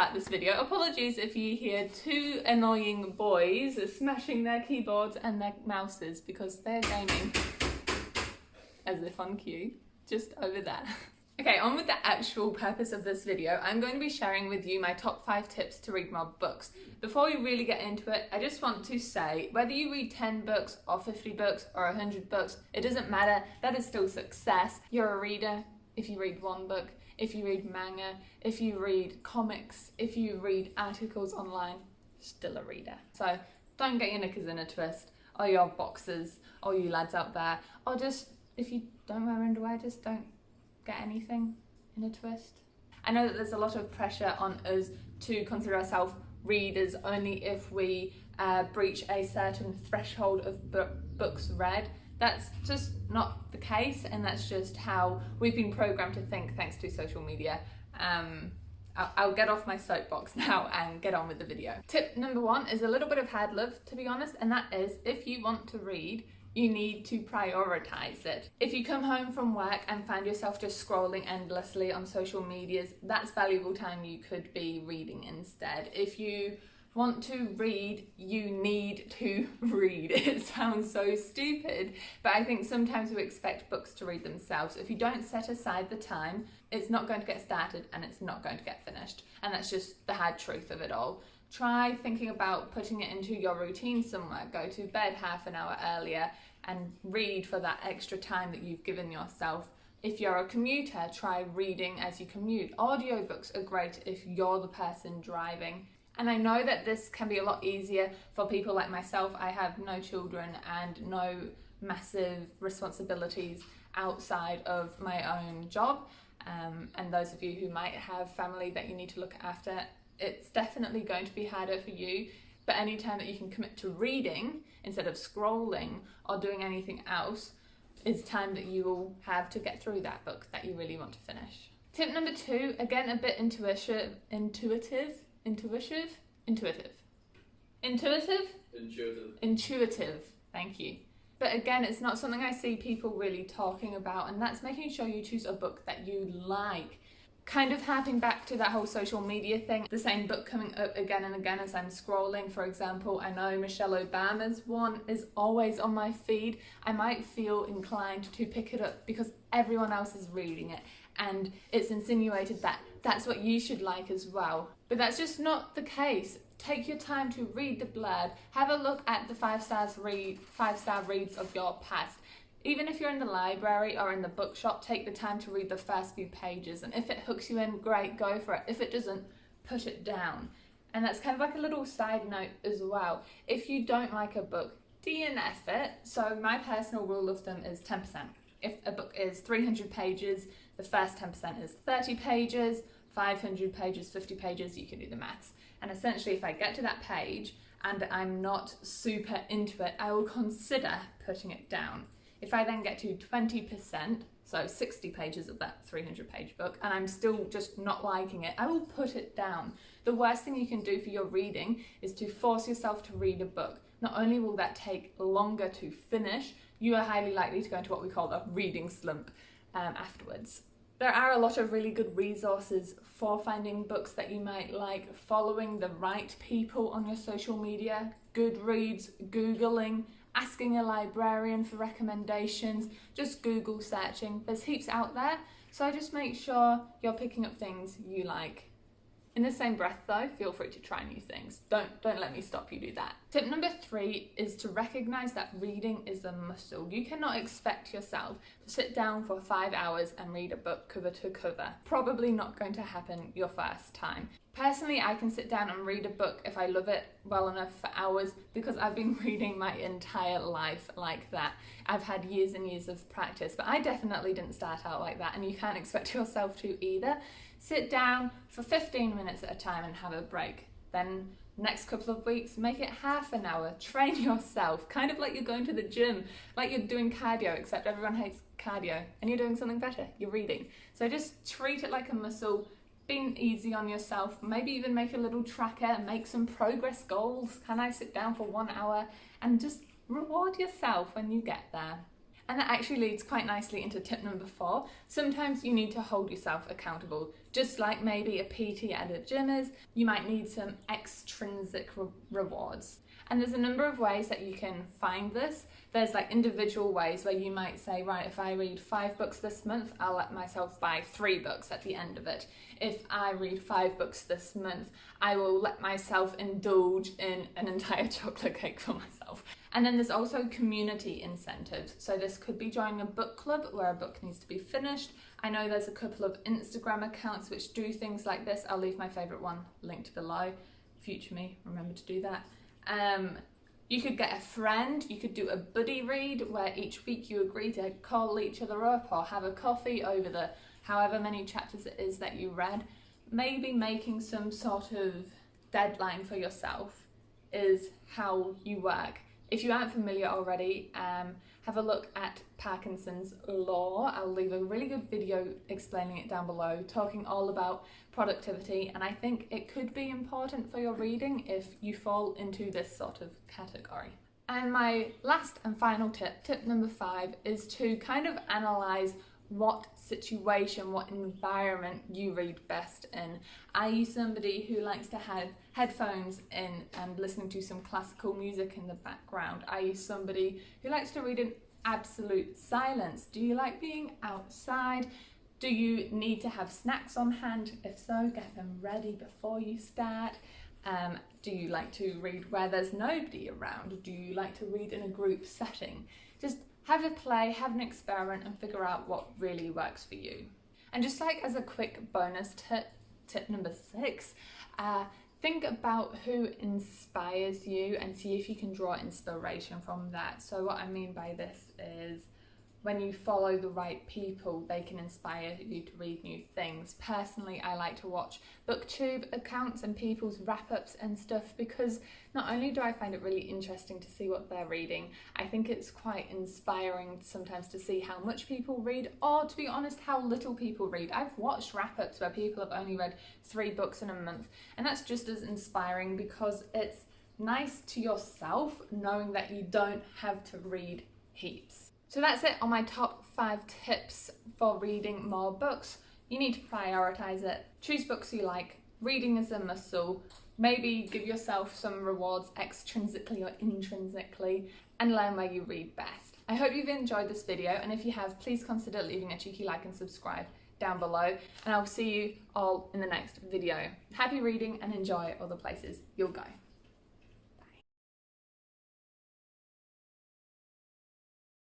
start this video. Apologies if you hear two annoying boys smashing their keyboards and their mouses because they're gaming as if on cue, just over there. Okay, on with the actual purpose of this video. I'm going to be sharing with you my top 5 tips to read more books. Before we really get into it, I just want to say, whether you read 10 books or 50 books or 100 books, it doesn't matter, that is still success. You're a reader if you read one book, if you read manga, if you read comics, if you read articles online, still a reader. So don't get your knickers in a twist, or your boxers, or you lads out there, or just, if you don't wear underwear, just don't get anything in a twist. I know that there's a lot of pressure on us to consider ourselves readers only if we breach a certain threshold of books read. That's just not the case, and that's just how we've been programmed to think thanks to social media. I'll get off my soapbox now and get on with the video. Tip number 1 is a little bit of hard love, to be honest, and that is, if you want to read, you need to prioritize it. If you come home from work and find yourself just scrolling endlessly on social medias, that's valuable time you could be reading instead. If you want to read, you need to read. It sounds so stupid, but I think sometimes we expect books to read themselves. If you don't set aside the time, it's not going to get started and it's not going to get finished. And that's just the hard truth of it all. Try thinking about putting it into your routine somewhere. Go to bed half an hour earlier and read for that extra time that you've given yourself. If you're a commuter, try reading as you commute. Audiobooks are great if you're the person driving. And I know that this can be a lot easier for people like myself. I have no children and no massive responsibilities outside of my own job. And those of you who might have family that you need to look after, it's definitely going to be harder for you. But any time that you can commit to reading instead of scrolling or doing anything else is time that you will have to get through that book that you really want to finish. Tip number 2, again a bit intuitive, thank you. But again, it's not something I see people really talking about, and that's making sure you choose a book that you like. Kind of harping back to that whole social media thing, the same book coming up again and again as I'm scrolling. For example, I know Michelle Obama's one is always on my feed. I might feel inclined to pick it up because everyone else is reading it, and it's insinuated that that's what you should like as well. But that's just not the case. Take your time to read the blurb. Have a look at the 5-star reads of your past. Even if you're in the library or in the bookshop, take the time to read the first few pages. And if it hooks you in, great, go for it. If it doesn't, put it down. And that's kind of like a little side note as well. If you don't like a book, DNF it. So my personal rule of thumb is 10%. If a book is 300 pages, the first 10% is 30 pages, 500 pages, 50 pages, you can do the maths. And essentially, if I get to that page and I'm not super into it, I will consider putting it down. If I then get to 20%, so 60 pages of that 300-page book, and I'm still just not liking it, I will put it down. The worst thing you can do for your reading is to force yourself to read a book. Not only will that take longer to finish, you are highly likely to go into what we call a reading slump afterwards. There are a lot of really good resources for finding books that you might like, following the right people on your social media, Goodreads, Googling, asking a librarian for recommendations, just Google searching. There's heaps out there, so just make sure you're picking up things you like. In the same breath though, feel free to try new things. Don't let me stop you do that. Tip number 3 is to recognize that reading is a muscle. You cannot expect yourself to sit down for 5 hours and read a book cover to cover. Probably not going to happen your first time. Personally, I can sit down and read a book if I love it well enough for hours because I've been reading my entire life like that. I've had years and years of practice, but I definitely didn't start out like that, and you can't expect yourself to either. Sit down for 15 minutes at a time and have a break. Then next couple of weeks, make it half an hour. Train yourself, kind of like you're going to the gym, like you're doing cardio, except everyone hates cardio and you're doing something better, you're reading. So just treat it like a muscle. Being easy on yourself, maybe even make a little tracker, make some progress goals. Can I sit down for 1 hour? And just reward yourself when you get there. And that actually leads quite nicely into tip number 4. Sometimes you need to hold yourself accountable. Just like maybe a PT at a gym is, you might need some extrinsic rewards. And there's a number of ways that you can find this. There's like individual ways where you might say, right, if I read 5 books this month, I'll let myself buy 3 books at the end of it. If I read 5 books this month, I will let myself indulge in an entire chocolate cake for myself. And then there's also community incentives. So this could be joining a book club where a book needs to be finished. I know there's a couple of Instagram accounts which do things like this. I'll leave my favourite one linked below. Future me, remember to do that. You could get a friend, you could do a buddy read where each week you agree to call each other up or have a coffee over the however many chapters it is that you read. Maybe making some sort of deadline for yourself is how you work. If you aren't familiar already, have a look at Parkinson's law. I'll leave a really good video explaining it down below, talking all about productivity, and I think it could be important for your reading if you fall into this sort of category. And my last and final tip, tip number 5, is to kind of analyse what situation, what environment you read best in. Are you somebody who likes to have headphones in and listening to some classical music in the background? Are you somebody who likes to read in absolute silence? Do you like being outside? Do you need to have snacks on hand? If so, get them ready before you start. Do you like to read where there's nobody around? Do you like to read in a group setting? Just have a play, have an experiment, and figure out what really works for you. And just like as a quick bonus tip, tip number 6, think about who inspires you and see if you can draw inspiration from that. So what I mean by this is when you follow the right people, they can inspire you to read new things. Personally, I like to watch booktube accounts and people's wrap-ups and stuff because not only do I find it really interesting to see what they're reading, I think it's quite inspiring sometimes to see how much people read, or to be honest, how little people read. I've watched wrap-ups where people have only read 3 books in a month, and that's just as inspiring because it's nice to yourself knowing that you don't have to read heaps. So that's it on my top 5 tips for reading more books. You need to prioritise it. Choose books you like. Reading is a muscle. Maybe give yourself some rewards extrinsically or intrinsically, and learn where you read best. I hope you've enjoyed this video, and if you have, please consider leaving a cheeky like and subscribe down below, and I'll see you all in the next video. Happy reading and enjoy all the places you'll go.